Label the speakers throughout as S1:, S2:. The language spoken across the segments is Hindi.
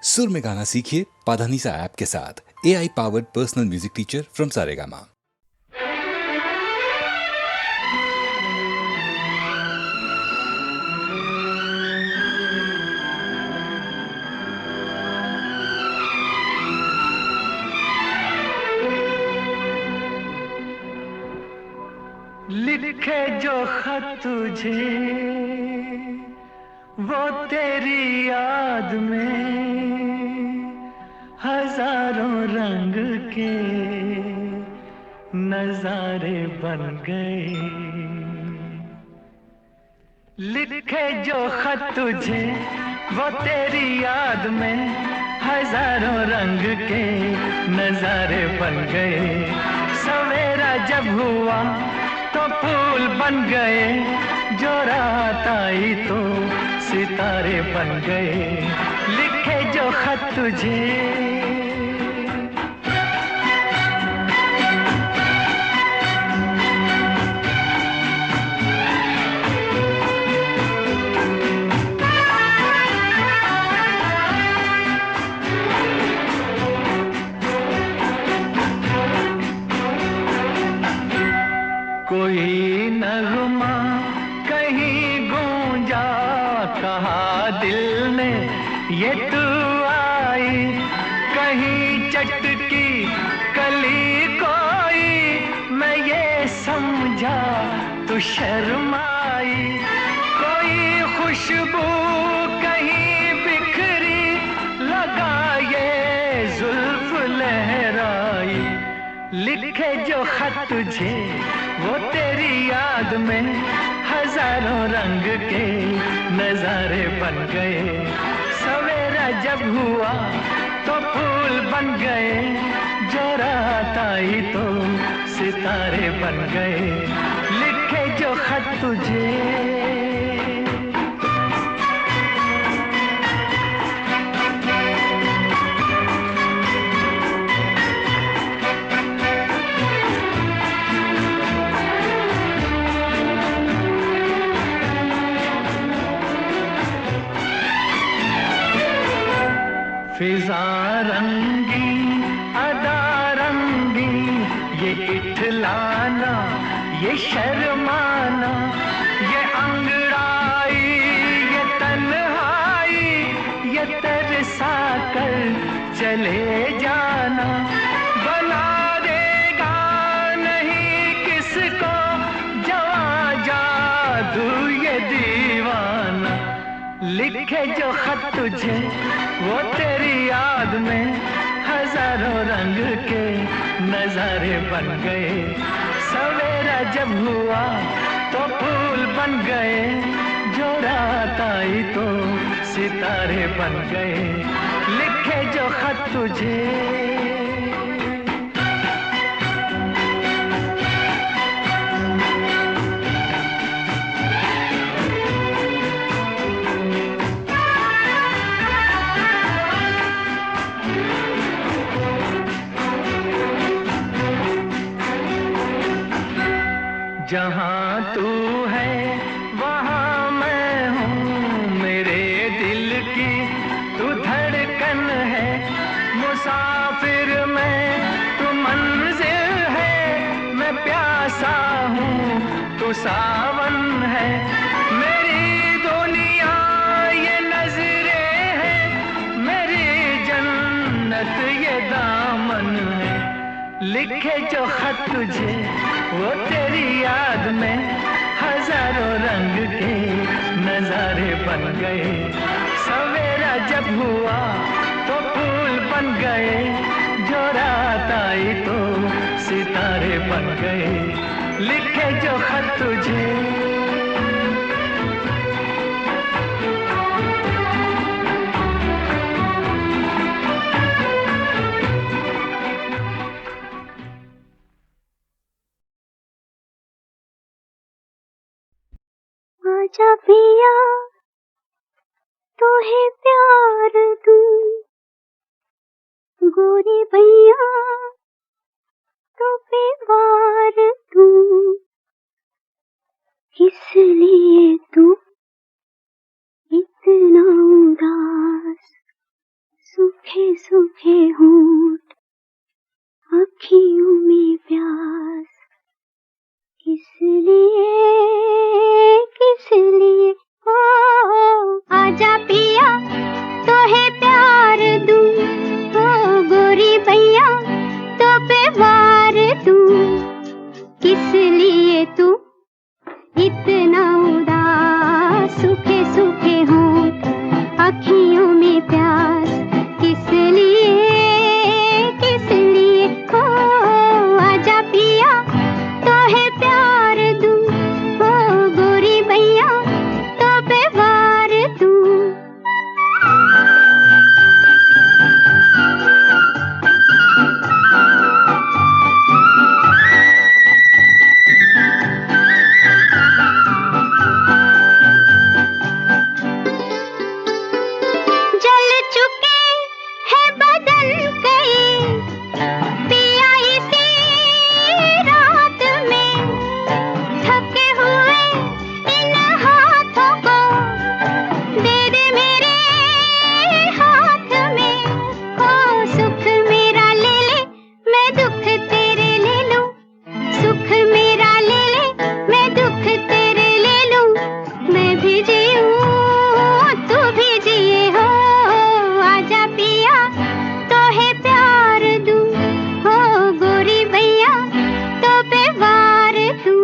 S1: सुर में गाना सीखिए पाधानीसा ऐप के साथ। AI powered personal music teacher from Saregama.
S2: लिखे जो खत तुझे वो तेरी याद में हजारों रंग के नजारे बन गए। लिखे जो खत तुझे वो तेरी याद में हजारों रंग के नजारे बन गए। सवेरा जब हुआ तो फूल बन गए, जो रात आई तो सितारे बन गए। लिखे जो खत तुझे कोई नगमा कहीं गूंजा, कहा दिल ने ये तू आई। कहीं चटकी कली कोई, मैं ये समझा तू शर्माई। कोई खुशबू कहीं बिखरी, लगा ये जुल्फ लहराई। लिखे जो खत तुझे वो तेरी याद में हजारों रंग के नजारे बन गए। सवेरा जब हुआ तो फूल बन गए, जो रात आई तो सितारे बन गए। लिखे जो खत तुझे फिजा रंगी अदा रंगी, ये इठलाना ये शर्माना, ये अंगड़ाई ये तन्हाई, ये तरसा कर चले जाना। बना देगा नहीं किसको जवां जादू ये दीवाना। लिखे जो खत तुझे वो तेरी याद में हजारों रंग के नजारे बन गए। सवेरा जब हुआ तो फूल बन गए, जो रात आई तो सितारे बन गए। लिखे जो खत तुझे जहाँ तू है वहाँ मैं हूँ, मेरे दिल की तू धड़कन है। मुसाफिर मैं तू मंजिल है, मैं प्यासा हूँ तू सावन है। मेरी दुनिया ये नजरें हैं, मेरी जन्नत ये दामन है। लिखे जो खत तुझे वो तेरी याद में हजारों रंग के नजारे बन गए। सवेरा जब हुआ तो फूल बन गए, जो रात आई तो सितारे बन गए। लिखे जो खत तुझे
S3: आजा पिया तोहे प्यार दूं, गोरी भैया तो पे वार दूं। किस लिए तू इतना उदास सूखे सूखे होंठ, आँखियों में प्यास, किस लिए ओ आजा पिया तो है प्यार दूं, ओ गोरी भैया तो पे वार दूं, किस लिए तू इतना उदास, सूखे सूखे होंठ, आँखियों में प्यास, किस लिए ओ आजा पिया तो है प्यार दूं, ओ गोरी भैया तो पे वार दूं। जल चुके हैं बदन कई पिया इसी रात में, थके हुए इन हाथों को दे दे मेरे हाथ में, ओ सुख मेरा ले ले मैं दुख तेरे ले लूं, सुख मेरा ले ले मैं दुख तेरे ले लूं, मैं भी जीऊं तू भी जिए हो आजा पिया तो है प्यार दूं, हो गोरी भैया तो पे वार दूं।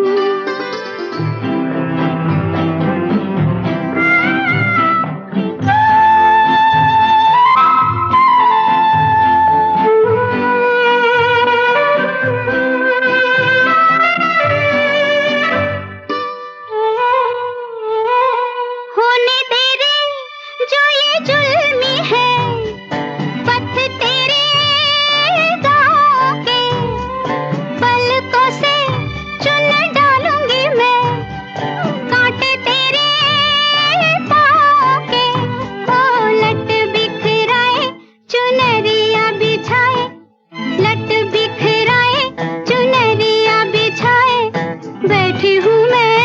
S3: होने तेरे जो ये जुल्मी है, पथ तेरे गाँव के, पलकों से चुन डालूंगी मैं, कांटे तेरे पाँव के, ओ लट बिखराए चुनरिया बिछाए, लट बिखराए चुनरिया बिछाए, बैठी हूँ मैं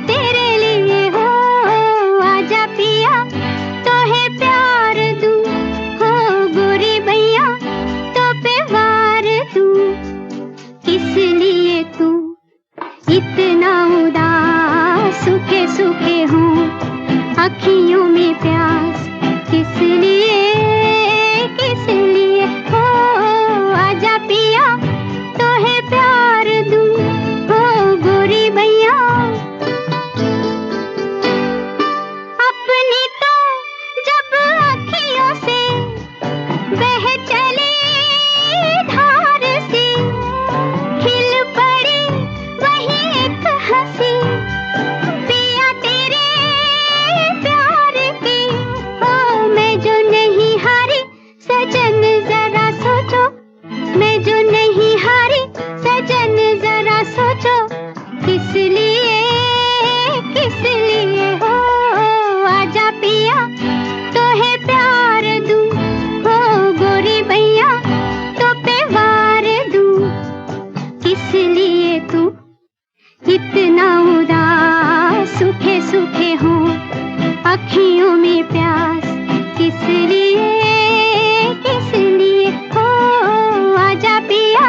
S3: तेरे लिए हो आजा पिया तो है प्यार दूं, हो गोरी भैया तो पे वार दूं, किस लिए तू इतना उदास, सूखे सूखे होंठ, आँखियों में प्यास, किस लिए हो आजा पिया तो है प्यार दूं, हो गोरी भैया। अपनी तो जब अखियों से बह चली धार सी, खिल पड़ी वही एक हंसी, पिया तेरे प्यार की, ओ मैं जो नहीं हारी सजन जरा सोचो, मैं जो नहीं हारी सजन जरा सोचो, किस लिए हो आजा पिया तो है प्यार दूं, हो गोरी भैया तो पे वार दूं, किस लिए तू इतना उदास, सूखे सूखे होंठ, आँखियों में प्यास, किस लिए हो आजा पिया।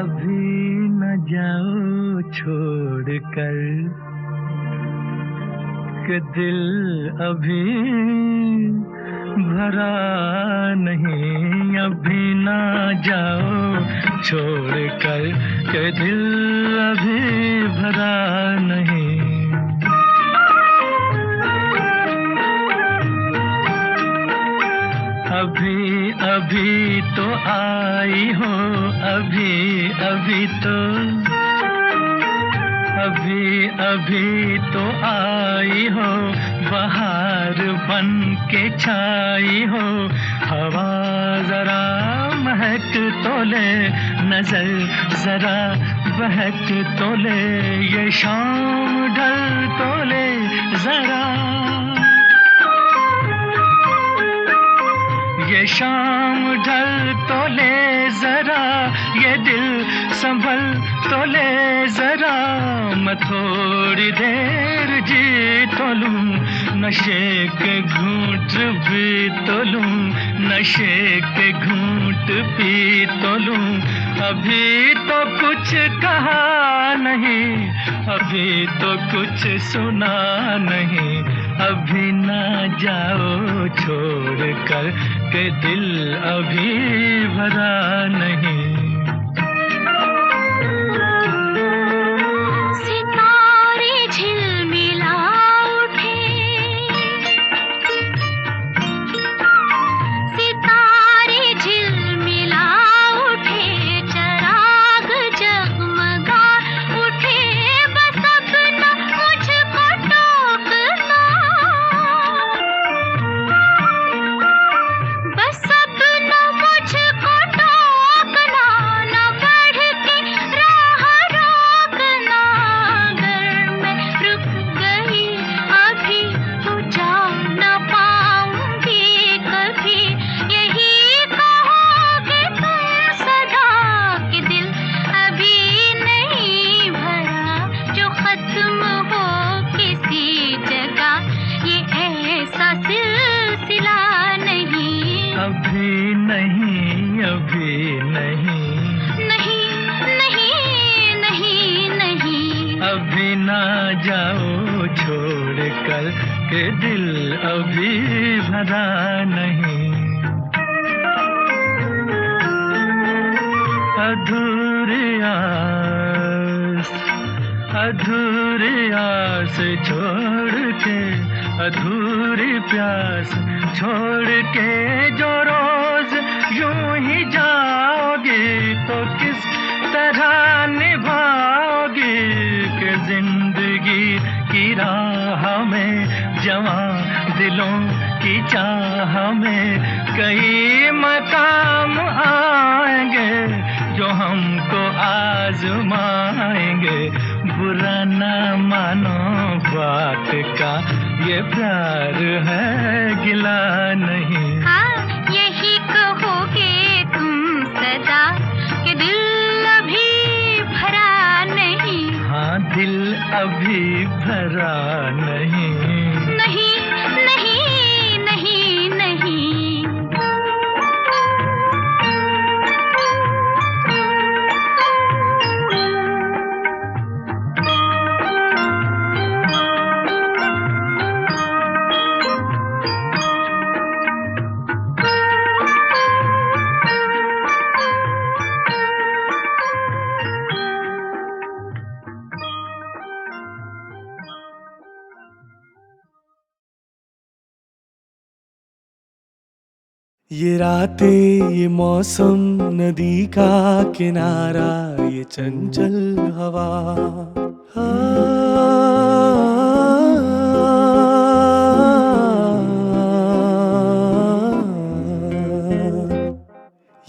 S2: अभी न जाओ छोड़ कर कि दिल अभी भरा नहीं, अभी ना जाओ छोड़ कर कि दिल अभी भरा नहीं। अभी अभी तो आई हो, अभी अभी तो, अभी अभी तो आई हो, बहार बन के छाई हो। हवा जरा महक तो ले, नजर जरा बहक तो ले, ये शाम ढल तो ले जरा, ये शाम ढल तो ले जरा, ये दिल संभल तो ले जरा। मैं थोड़ी देर जी तो लूं, नशे के घूंट भी तो लूं, नशे के घूंट पी तो लूं। अभी तो कुछ कहा नहीं, अभी तो कुछ सुना नहीं, अभी ना जाओ छोड़ कर के दिल अभी भरा नहीं।
S3: सितारे झिलमिला उठे, सितारे झिलमिला उठे, चराग जगमगा उठे, बस अब न मुझको टोकना, बस अब न मुझको टोकना, न बढ़ के राह रोकना। अगर मैं रुक गई अभी तो जा न पाऊंगी कभी, यही कहोगे तुम सदा कि दिल अभी नहीं भरा, जो खत्म हो किसी जगह ये ऐसा सिलसिला नहीं।
S2: अभी नहीं, अभी नहीं,
S3: नहीं नहीं नहीं नहीं,
S2: अभी ना जाओ छोड़ कर के दिल अभी भरा नहीं। अधूरी आस, अधूरी आस छोड़ के, अधूरी प्यास छोड़ के जो रोज यूं ही जाओगी, तो किस तरह निभाओगी कि जिंदगी की राह में, जवां दिलों की चाह में कई मकाम आएंगे जो हमको आजमाएंगे। बुरा न मानो बात का, ये प्यार है गिला नहीं।
S3: हाँ यही कहोगे तुम सदा कि दिल अभी भरा नहीं।
S2: हाँ दिल अभी भरा नहीं,
S3: नहीं नहीं नहीं नहीं।
S4: ये रातें, ये मौसम, नदी का किनारा, ये चंचल हवा,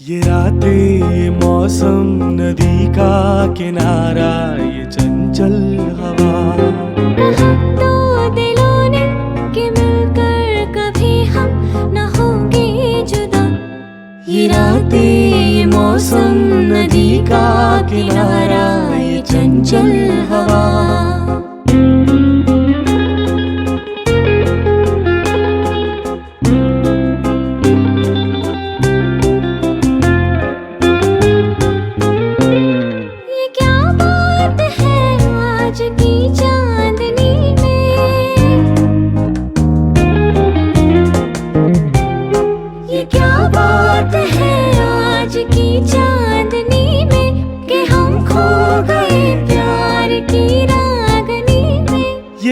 S4: ये रातें, ये मौसम, नदी का किनारा, ये चंचल हवा।
S3: तो दिलों ने कि मिलकर कभी हम न होंगे जुदा।
S4: ये रातें, ये मौसम, नदी का किनारा, ये चंचल हवा।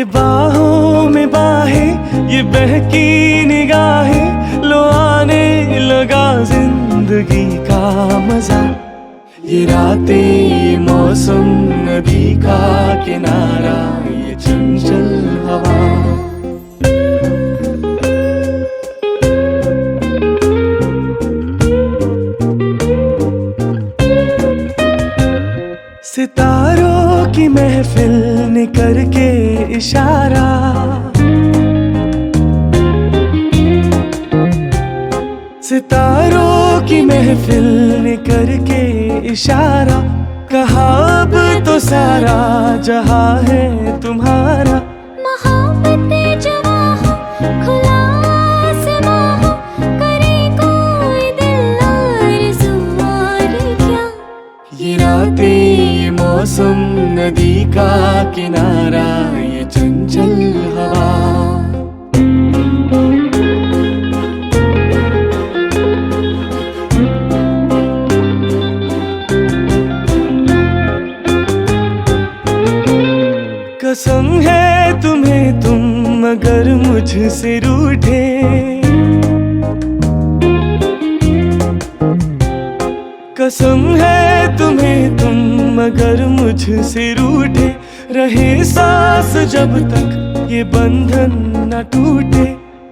S4: ये बाहों में बाहें, ये बहकी निगाहें, लो आने लगा जिंदगी का मजा। ये रातें, ये मौसम, नदी का किनारा, ये चंचल हवा। सितारों की महफिल ने करके इशारा, सितारों की महफिल ने करके इशारा, कहा अब तो सारा जहां है तुम्हारा।
S3: मोहब्बतें जवां हो, खुला आसमां हो, करे कोई दिल आरज़ू और क्या।
S4: ये रातें, ये मौसम, नदी का किनारा, ये चंचल हवा। कसम है तुम्हें तुम मगर मुझसे रूठे, कसम है तुम्हें तुम मगर मुझसे रूठे, रहे सांस जब तक ये बंधन न टूटे।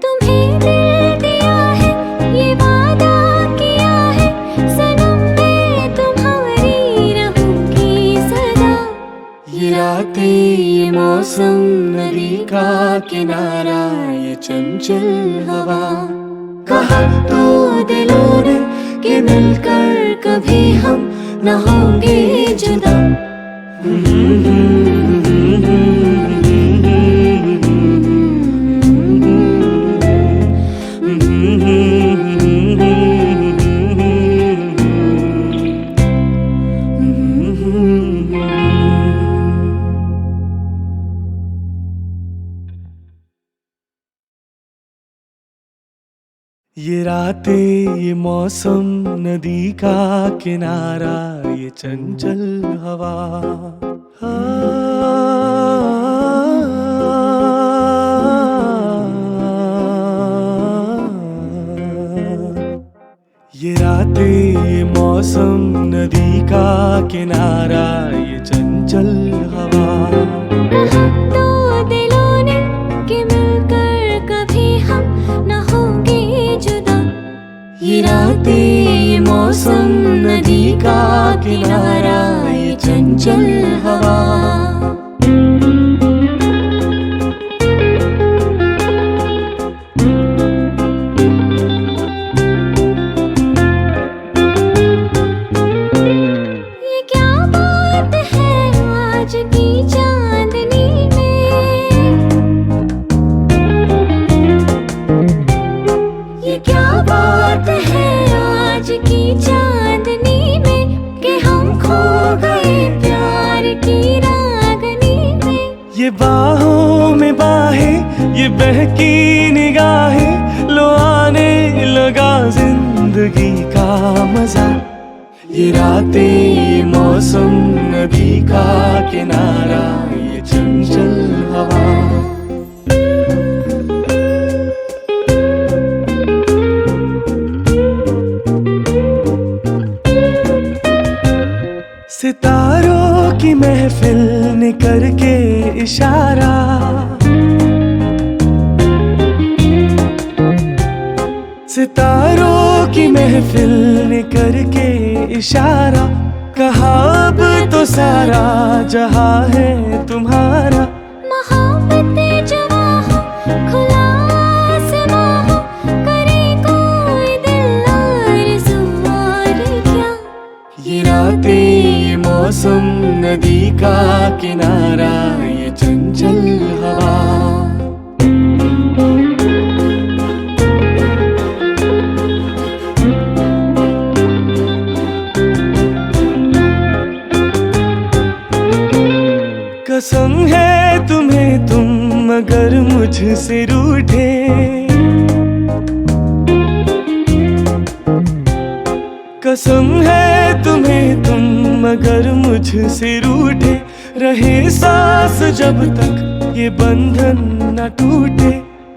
S3: तुम्हें दिल दिया है, ये वादा किया है, सनम मैं तुम्हारी रहूंगी सदा।
S4: ये रातें, ये मौसम, नदी का किनारा, ये चंचल हवा। कहा तो दिलों ने कि मिलकर कभी हम न होंगे जुदा। ये रातें, ये मौसम, नदी का किनारा, ये चंचल हवा। ये रातें, ये मौसम, नदी का किनारा, ये चंचल हवा।
S3: तो दिलों ने कि मिलकर कभी हम न होंगे जुदा।
S4: ये रातें, ये मौसम, नदी का किनारा, ये चंचल हवा।
S3: ये क्या बात है आज की चांदनी में, ये क्या बात है आज की चांदनी में, कि हम खो गए प्यार की रागनी में।
S4: ये बाहों में बाहें, ये बहकी निगाहें, लो आने लगा जिंदगी का मजा। ये रातें, ये मौसम, नदी का किनारा, ये चंचल हवा। सितारों की महफिल ने करके इशारा, सितारों की महफिल ने करके इशारा, कहा अब तो सारा जहां है तुम्हारा।
S3: मोहब्बतें जवां हो, खुला आसमां हो, करे कोई दिल आरज़ू और क्या।
S4: ये रातें, ये मौसम, नदी का किनारा, ये चंचल हवा। कसम है तुम्हें तुम मगर मुझसे रूठे, कसम है तुम्हें तुम मगर मुझसे रूठे, रहे सांस जब तक ये बंधन न टूटे।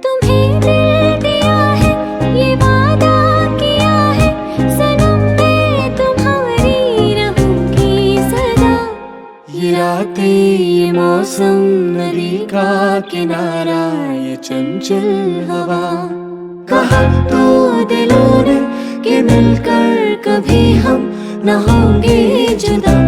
S3: तुम्हें दिल दिया है, ये वादा किया है, सनम मैं तुम्हारी रहूंगी सदा।
S4: ये रातें, ये मौसम, नदी का किनारा, ये चंचल हवा, कहा तो दिलों ने कि मिलकर कभी हम न होंगे जुदा।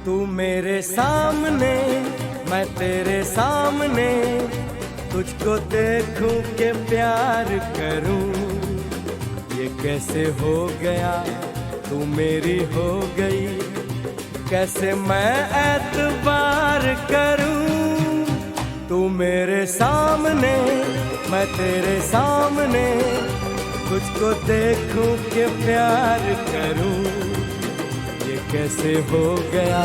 S4: तू मेरे सामने, मैं तेरे सामने, तुझको देखूं के प्यार करूं। ये कैसे हो गया, तू मेरी हो गई, कैसे मैं एतबार करूं। तू मेरे सामने, मैं तेरे सामने, तुझको देखूं के प्यार करूं। ये कैसे हो गया,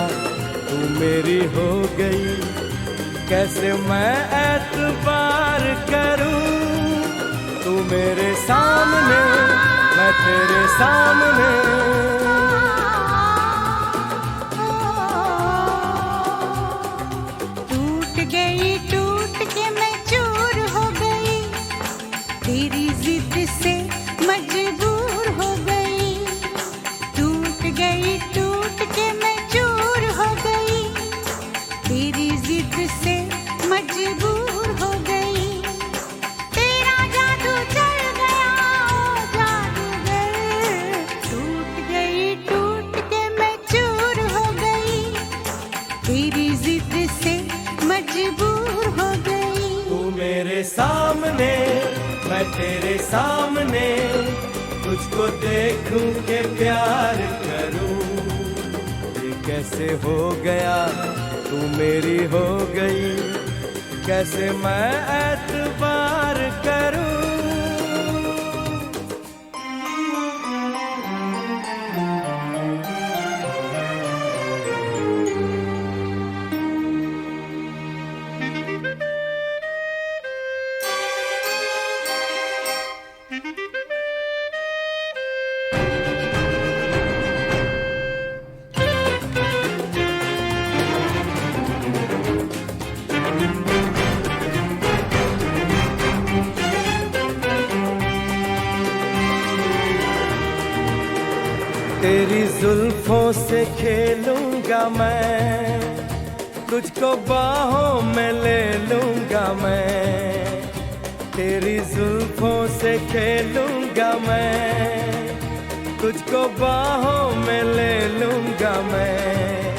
S4: तू मेरी हो गई, कैसे मैं एतबार करूं। तू मेरे सामने, मैं तेरे सामने।
S5: टूट गई, टूट के मैं चूर हो गई, तेरी जिद से मजबूर हो गई। टूट गई, टूट के मैं चूर हो गई, तेरी जिद से मजबूर हो गई। तेरा जादू चल गया, ओ जादूगर। टूट गई, टूट के मैं चूर हो गई, तेरी जिद से मजबूर हो गई।
S4: तू मेरे सामने, मैं तेरे सामने, तुझको देखूं के प्यार करूं। ये कैसे हो गया, तू मेरी हो गई, कैसे मैं एतबार करूं। तेरी जुल्फों से खेलूंगा मैं, तुझको बाहों में ले लूंगा मैं। तेरी जुल्फों से खेलूंगा मैं, तुझको बाहों में ले लूंगा मैं।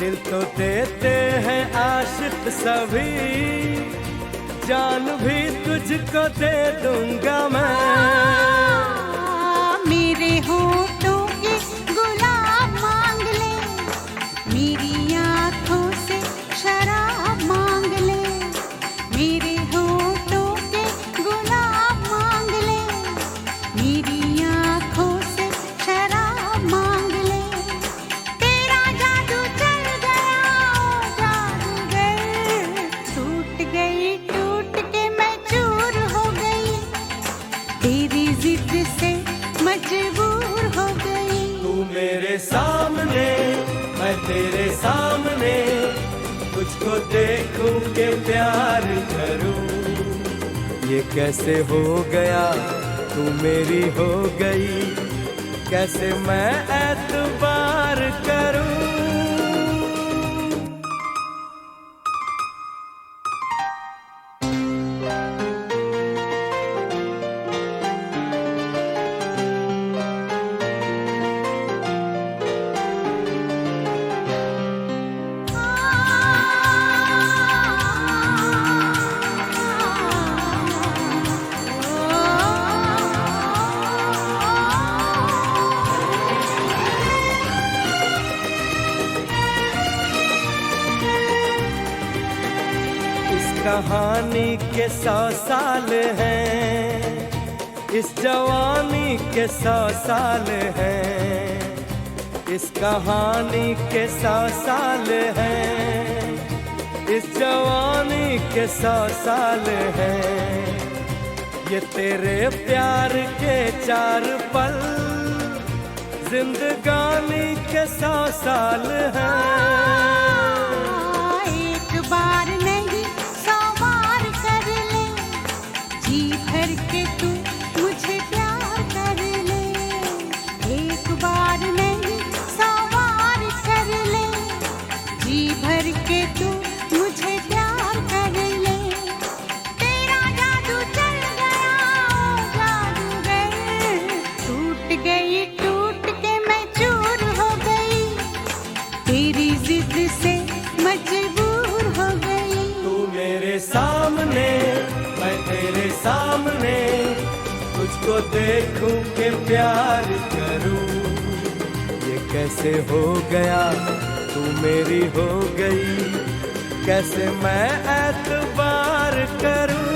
S4: दिल तो देते हैं आशिक सभी, जान भी तुझको दे दूंगा मैं।
S5: मेरे होठों के गुलाब मांग ले, मेरी आँखों से शराब मांग ले। मेरे होठों के गुलाब मांग ले, मेरी आँखों से शराब मांग ले। तेरा जादू चल गया, ओ जादूगर। टूट गई, टूट के मैं चूर हो गई, तेरी जिद से मजबूर हो गई।
S4: तू मेरे सामने, मैं तेरे सामने, तुझको देखूं के प्यार करूं। ये कैसे हो गया, तू मेरी हो गई, कैसे मैं एतबार करूं। कहानी के 100 साल हैं, इस जवानी के 100 साल हैं, इस कहानी के 100 साल हैं, इस जवानी के 100 साल हैं। ये तेरे प्यार के 4 पल जिंदगानी के 100 साल हैं।
S5: एक बार नहीं 100 बार कर ले, जी भर के तू मुझे प्यार कर ले। एक बार नहीं 100 बार कर ले, जी भर के तू मुझे प्यार कर ले। तेरा जादू चल गया ओ जादूगर, टूट के मैं चूर हो गई, तेरी जिद से मजबूर हो गई।
S4: तू मेरे सामने, मैं तेरे सामने, तुझको देखूं के प्यार करूं। ये कैसे हो गया, तू मेरी हो गई, कैसे मैं एतबार करूं।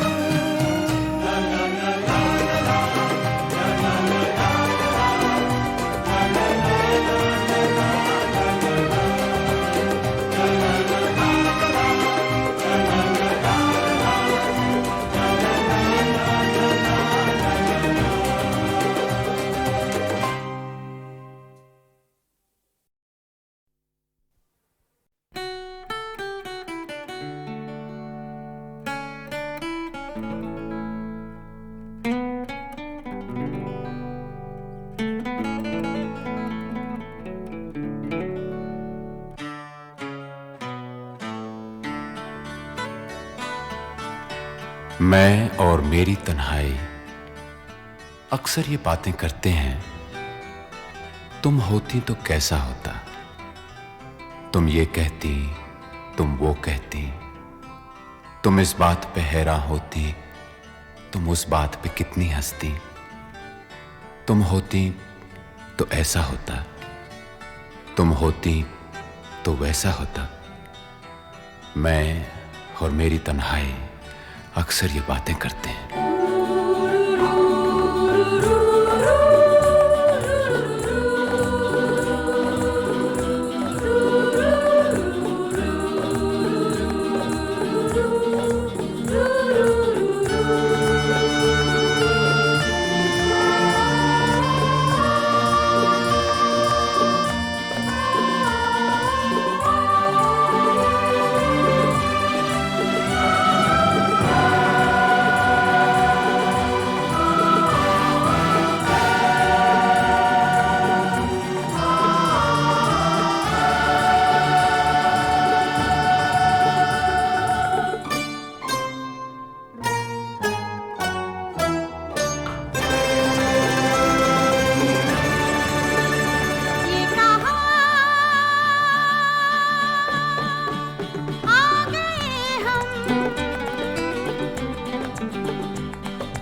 S6: मैं और मेरी तन्हाई अक्सर ये बातें करते हैं, तुम होती तो कैसा होता, तुम ये कहती, तुम वो कहती, तुम इस बात पे हैरान होती, तुम उस बात पे कितनी हंसती, तुम होती तो ऐसा होता, तुम होती तो वैसा होता। मैं और मेरी तन्हाई अक्सर ये बातें करते हैं।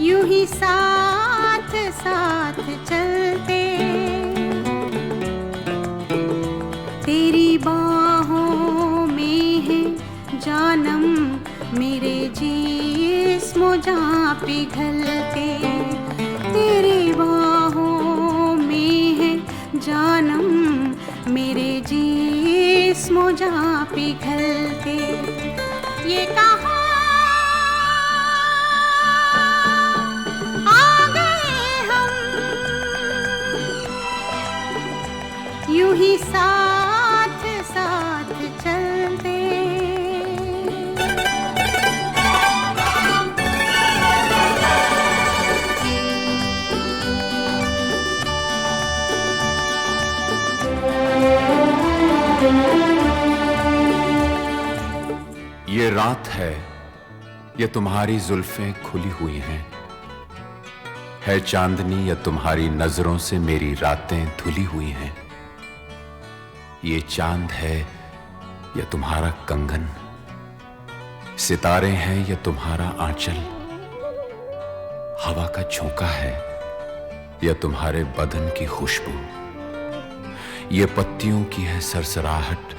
S5: यूं ही साथ साथ चलते, तेरी बाहों में है जानम, मेरे जिस्म जहाँ पिघलते, तेरी बाहों में है जानम, मेरे जिस्म जहाँ पिघलते। ये कहाँ यूं ही साथ साथ चलते।
S6: ये रात है, ये तुम्हारी जुल्फें खुली हुई हैं, है चांदनी या तुम्हारी नजरों से मेरी रातें धुली हुई हैं। ये चांद है या तुम्हारा कंगन, सितारे हैं या तुम्हारा आंचल, हवा का झोंका है या तुम्हारे बदन की खुशबू, ये पत्तियों की है सरसराहट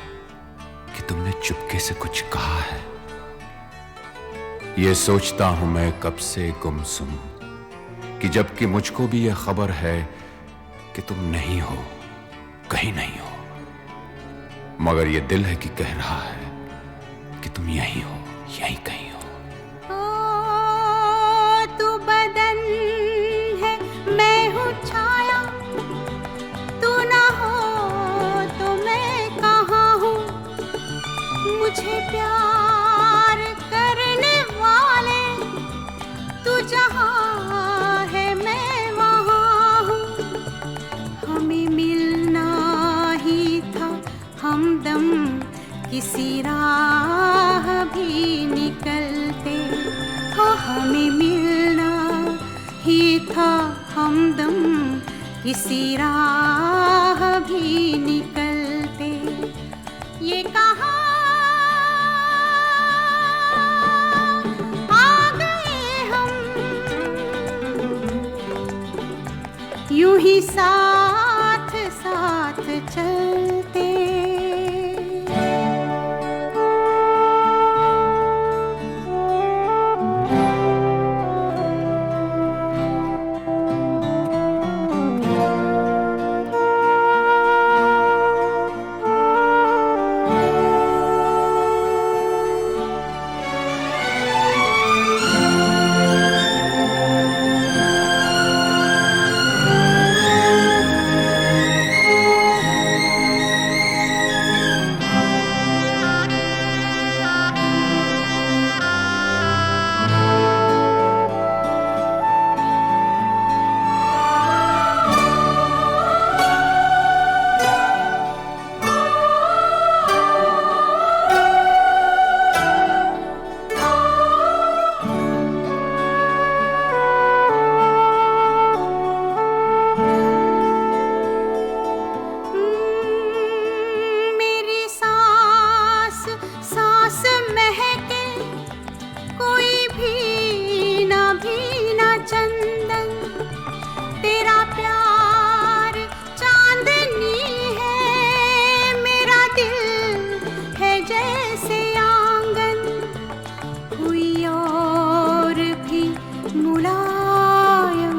S6: कि तुमने चुपके से कुछ कहा है, ये सोचता हूं मैं कब से गुमसुम कि जबकि मुझको भी ये खबर है कि तुम नहीं हो, कहीं नहीं हो, मगर ये दिल है कि कह रहा है कि तुम यहीं हो, यहीं कहीं हो।
S5: तू बदन है, मैं हूँ छाया, तू ना हो तो मैं कहाँ हूँ। मुझे प्यार करने वाले तू जहाँ है मैं वहाँ हूँ। हमें मिलना ही था हमदम किसी राह भी निकलते हो। हमें मिलना ही था हमदम किसी राह भी निकलते। ये कहाँ आ गए हम, यूं ही साथ साथ चलते। मेरी सांस सांस महके, कोई भीना भीना चंदन। तेरा प्यार चांदनी है, मेरा दिल है जैसे आंगन। कोई और भी मुलायम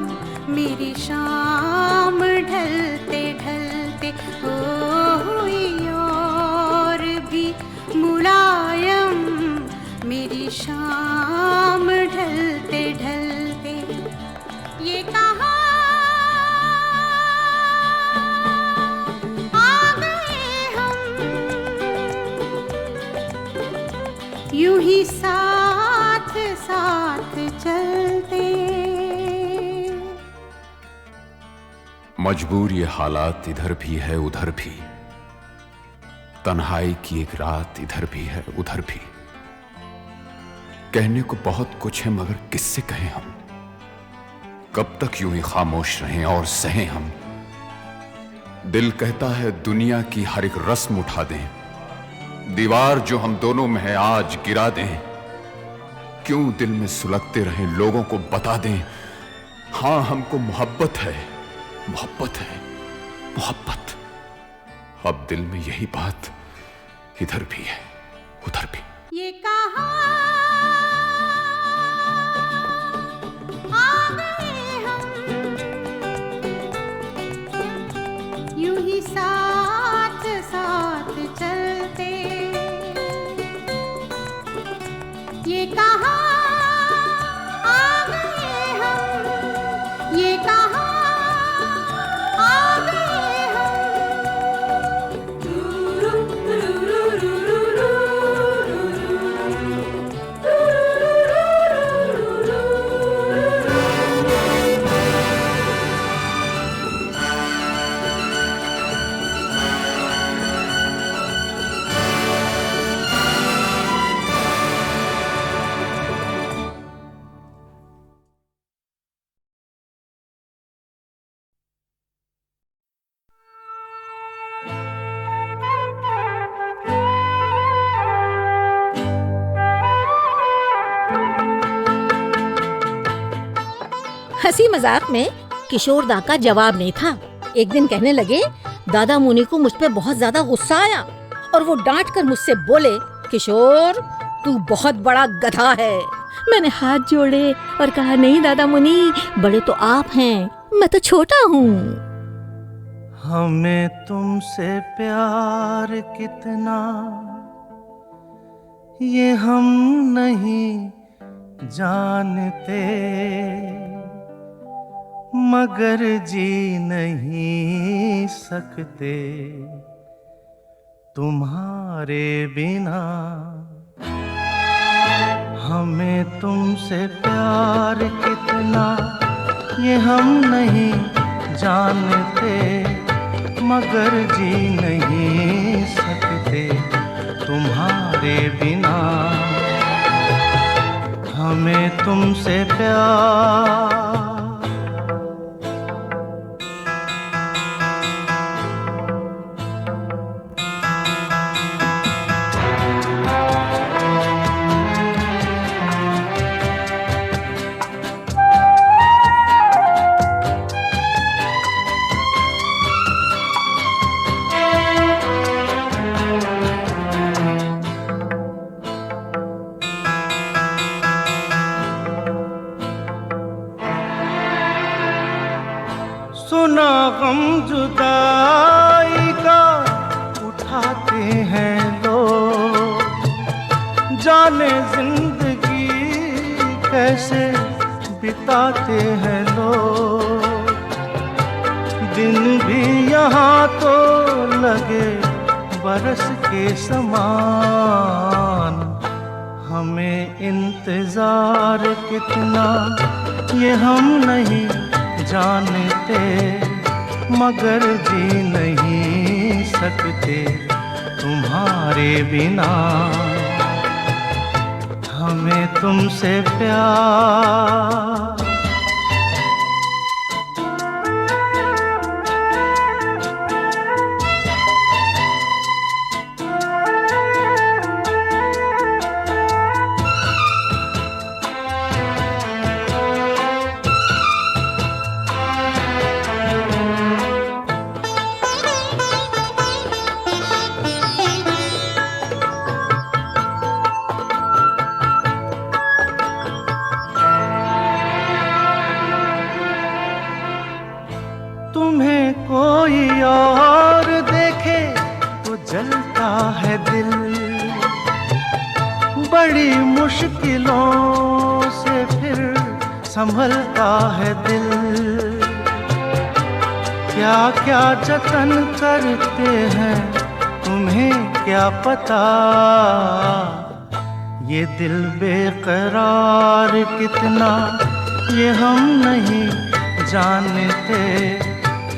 S5: मेरी शाम ढलते ढलते हो। कोई और भी मुलायम मेरी शाम ढलते ढलते। ये कहाँ आ गए हम, यूं ही साथ साथ चलते।
S6: मजबूर ये हालात इधर भी है उधर भी, तन्हाई की एक रात इधर भी है उधर भी। कहने को बहुत कुछ है मगर किससे कहें हम, कब तक यूं ही खामोश रहें और सहें हम। दिल कहता है दुनिया की हर एक रस्म उठा दें, दीवार जो हम दोनों में है आज गिरा दें। क्यों दिल में सुलगते रहें, लोगों को बता दें हां हमको मोहब्बत है, मोहब्बत है, मोहब्बत। अब दिल में यही बात इधर भी है उधर भी।
S5: ये कहाँ आ गए हम, यूं ही साथ साथ चलते। ये कहाँ आ गए हम, ये कहाँ आ गए हम।
S7: हंसी मजाक में किशोर दा का जवाब नहीं था। एक दिन कहने लगे, दादा मुनि को मुझ पे बहुत ज्यादा गुस्सा आया और वो डांट कर मुझसे बोले, किशोर तू बहुत बड़ा गधा है, मैंने हाथ जोड़े और कहा, नहीं दादा मुनि, बड़े तो आप हैं, मैं तो छोटा हूँ।
S2: हमें तुमसे प्यार कितना ये हम नहीं जानते, मगर जी नहीं सकते तुम्हारे बिना। हमें तुमसे प्यार कितना ये हम नहीं जानते, मगर जी नहीं सकते तुम्हारे बिना। हमें तुमसे प्यार सुना गम जुदाई का उठाते हैं लोग, जाने जिंदगी कैसे बिताते हैं लोग। दिन भी यहाँ तो लगे बरस के समान, हमें इंतजार कितना ये हम नहीं जानते, मगर जी नहीं सकते तुम्हारे बिना। हमें तुमसे प्यार तुम्हें कोई और देखे तो जलता है दिल, बड़ी मुश्किलों से फिर संभलता है दिल। क्या क्या जतन करते हैं तुम्हें क्या पता, ये दिल बेकरार कितना ये हम नहीं जानते,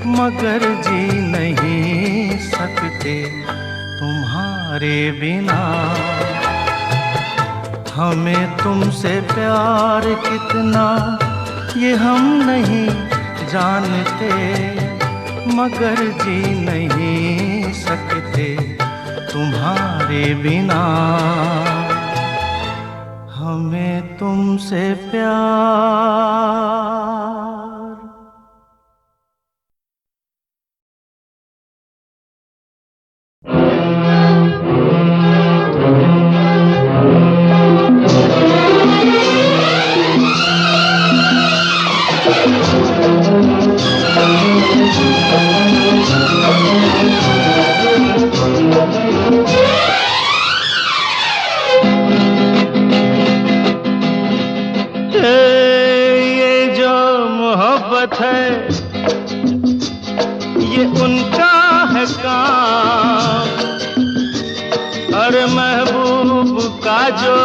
S2: मगर जी नहीं सकते तुम्हारे बिना। हमें तुमसे प्यार कितना ये हम नहीं जानते, मगर जी नहीं सकते तुम्हारे बिना। हमें तुमसे प्यार है, ये उनका है काम। अरे महबूब का जो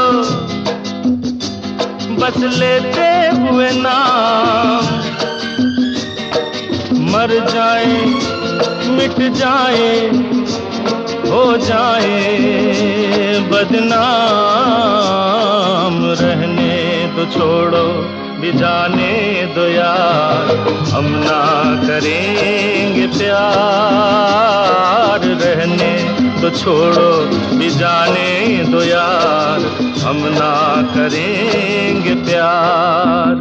S2: बस लेते हुए नाम, मर जाए मिट जाए हो जाए बदनाम। रहने तो छोड़ो भी जाने दो यार, हम ना करेंगे प्यार। रहने तो छोड़ो भी जाने दो यार, हम ना करेंगे प्यार।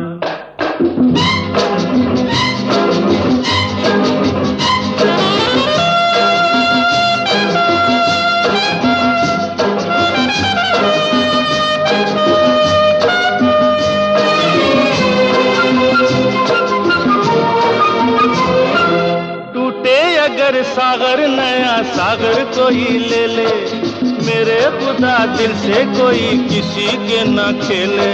S2: सागर नया सागर कोई ले ले, मेरे खुदा दिल से कोई किसी के ना खेले।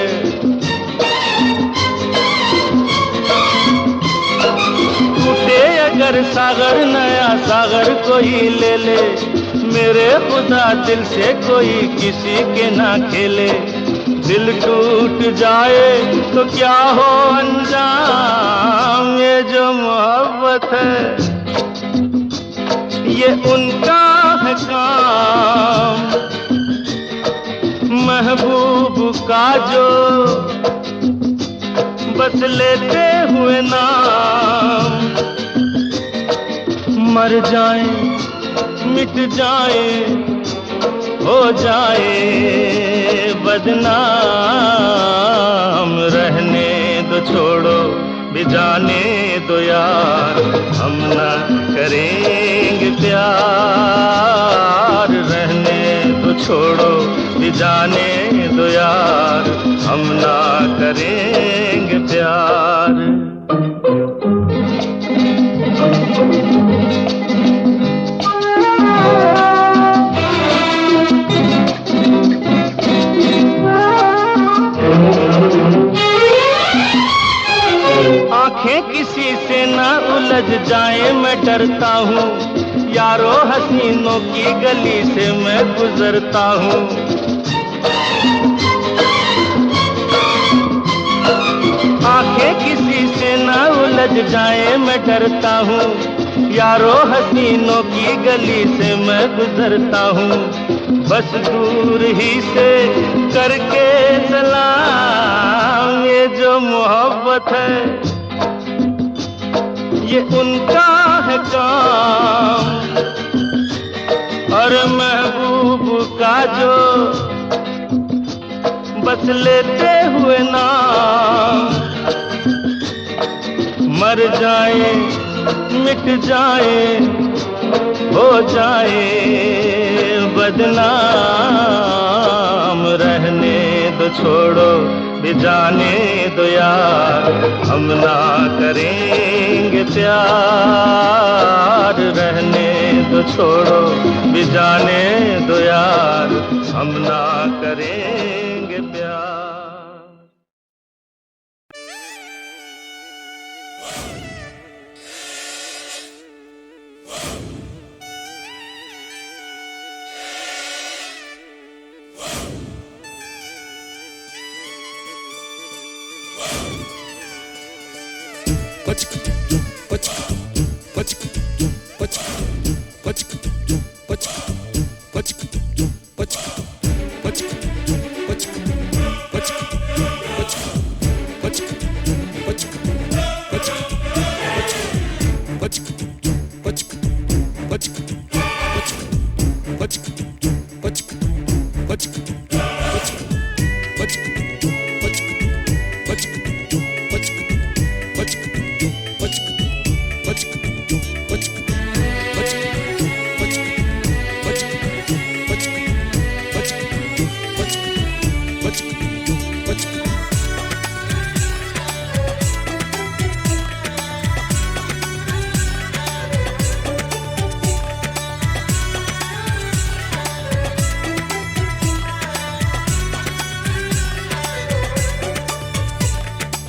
S2: टूटे अगर सागर नया सागर कोई ले ले, मेरे खुदा दिल से कोई किसी के ना खेले। दिल टूट जाए तो क्या हो अंजाम, ये जो मोहब्बत है ये उनका है काम। महबूब का जो बस लेते हुए नाम, मर जाए मिट जाए हो जाए बदनाम। रहने दो छोड़ो भी जाने दो यार, हम ना करेंगे प्यार। रहने दो छोड़ो भी जाने दो यार, हम ना करेंगे प्यार। आंखें किसी से ना उलझ जाए मैं डरता हूँ, यारो हसीनों की गली से मैं गुजरता हूँ। आंखें किसी से ना उलझ जाए मैं डरता हूँ, यारो हसीनों की गली से मैं गुजरता हूँ। बस दूर ही से करके सलाम, ये जो मोहब्बत है ये उनका है काम। और महबूब का जो बस लेते हुए नाम, मर जाए मिट जाए हो जाए बदनाम। रहने दो छोड़ो भी जाने दो यार, हम ना करेंगे प्यार। रहने दो छोड़ो भी जाने दो यार, हम ना करेंगे प्यार।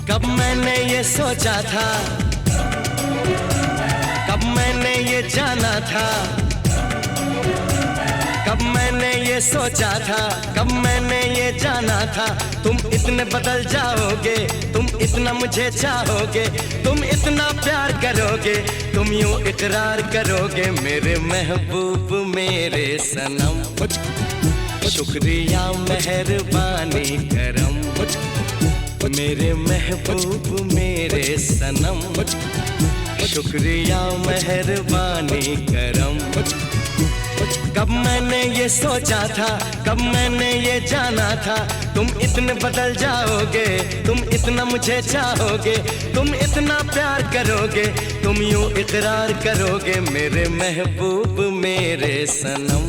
S4: कब मैंने ये सोचा था, कब मैंने ये जाना था, कब मैंने ये सोचा था, कब मैंने ये जाना था। तुम इतने बदल जाओगे, तुम इतना मुझे चाहोगे, तुम इतना प्यार करोगे, तुम यूं इकरार करोगे मेरे महबूब मेरे सनम। शुक्रिया मेहरबानी करम मेरे महबूब मेरे सनम। शुक्रिया मेहरबानी करम। कब मैंने ये सोचा था, कब मैंने ये जाना था, तुम इतने बदल जाओगे, तुम इतना मुझे चाहोगे, तुम इतना प्यार करोगे, तुम यूं इकरार करोगे मेरे महबूब मेरे सनम।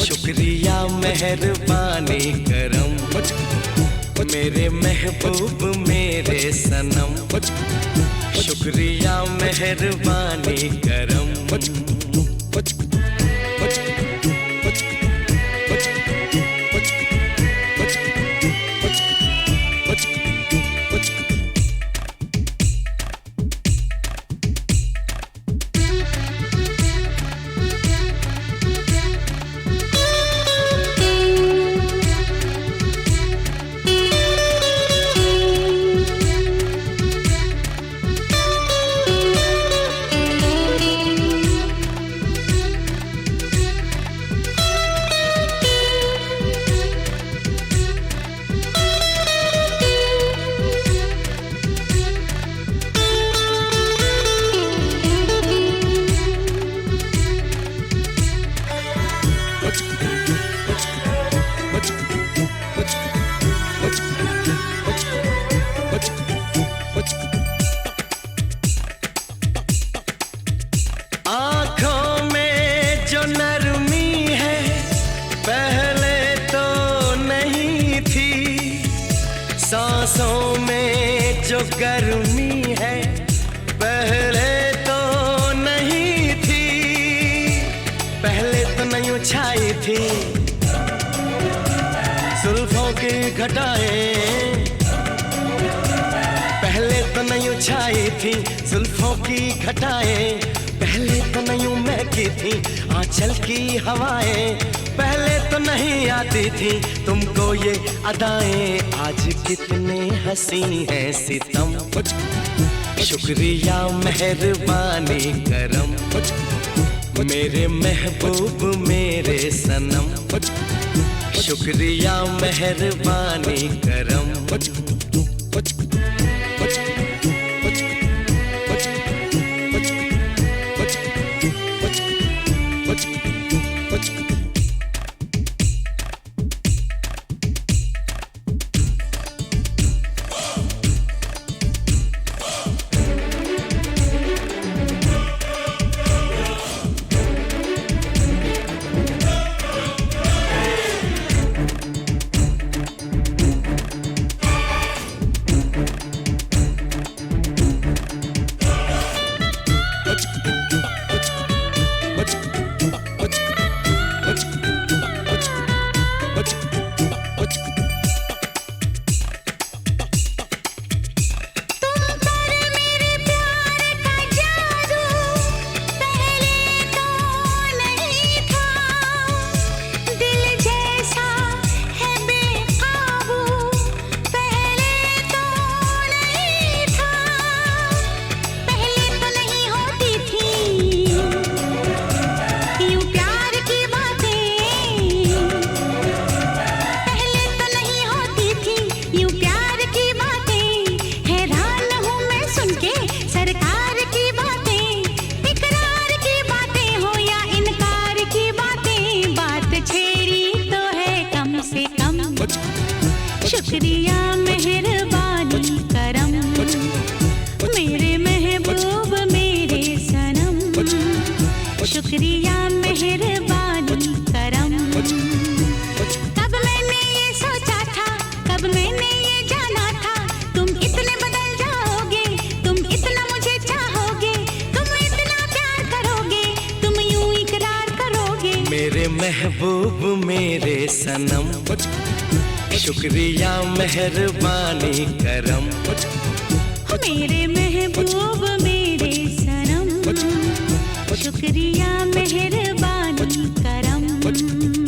S4: शुक्रिया मेहरबानी करम मेरे महबूब मेरे सनम, शुक्रिया मेहरबानी करम। आँखों में जो नरमी है पहले तो नहीं थी, सांसों में जो गर्मी है पहले तो नहीं थी, पहले तो नहीं छाई थी जुल्फों की घटाएं, पहले तो नहीं छाई थी जुल्फों की घटाएं, पहले तो नहीं महकी थी आंचल की हवाएं, पहले तो नहीं आती थी तुमको ये अदाएं, आज कितने हंसी हैं सितम, शुक्रिया मेहरबानी करम। मेरे महबूब मेरे सनम, शुक्रिया मेहरबानी करम।
S5: शुक्रिया मेहरबानी करम, मेरे महबूब मेरे सनम, शुक्रिया मेहरबानी करम। कब मैंने ये सोचा था, कब मैंने ये जाना था, तुम इतने बदल जाओगे, तुम इतना मुझे चाहोगे, तुम इतना प्यार करोगे, तुम यूं इकरार करोगे।
S4: मेरे महबूब मेरे सनम, शुक्रिया मेहरबानी करम।
S5: मेरे महबूब मेरे सनम, शुक्रिया मेहरबानी करम।